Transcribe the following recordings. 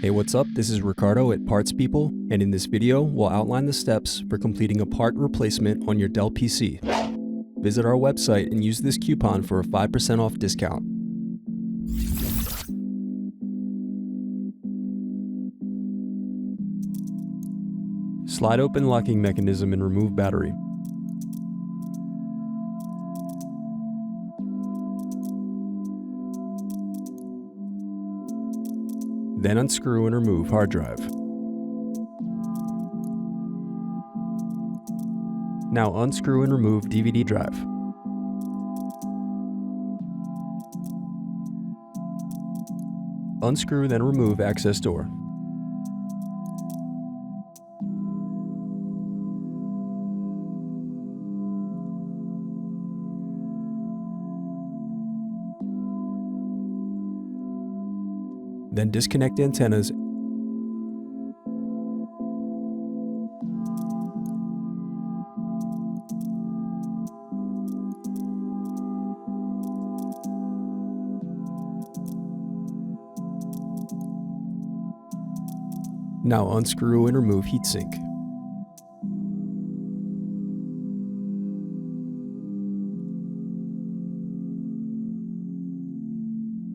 Hey, what's up? This is Ricardo at Parts People, and in this video, we'll outline the steps for completing a part replacement on your Dell PC. Visit our website and use this coupon for a 5% off discount. Slide open locking mechanism and remove battery. Then unscrew and remove hard drive. Now unscrew and remove DVD drive. Unscrew then remove access door. Then disconnect antennas . Now unscrew and remove heatsink.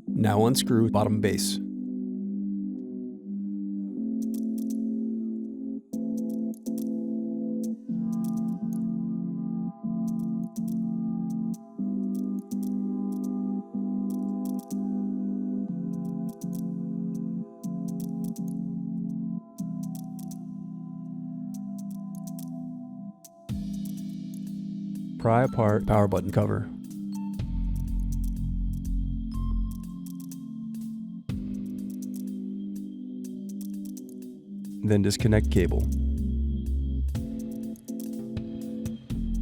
Now unscrew bottom base. Pry apart power button cover. Then disconnect cable.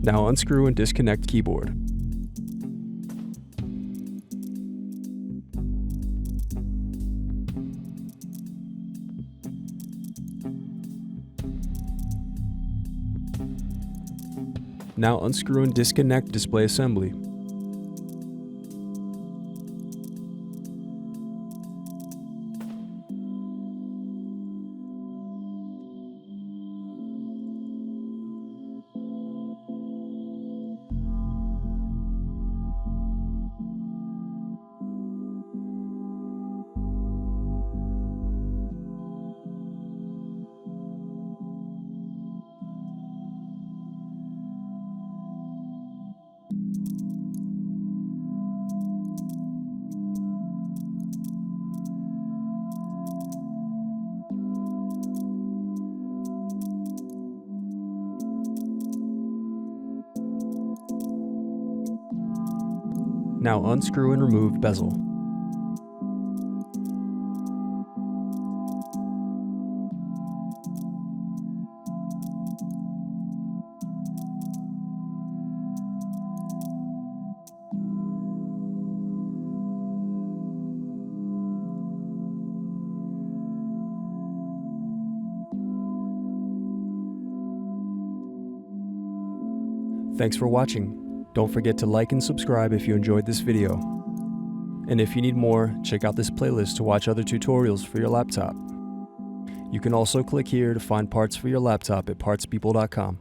Now unscrew and disconnect keyboard. Now unscrew and disconnect display assembly. Now unscrew and remove bezel. Thanks for watching. Don't forget to like and subscribe if you enjoyed this video. And if you need more, check out this playlist to watch other tutorials for your laptop. You can also click here to find parts for your laptop at partspeople.com.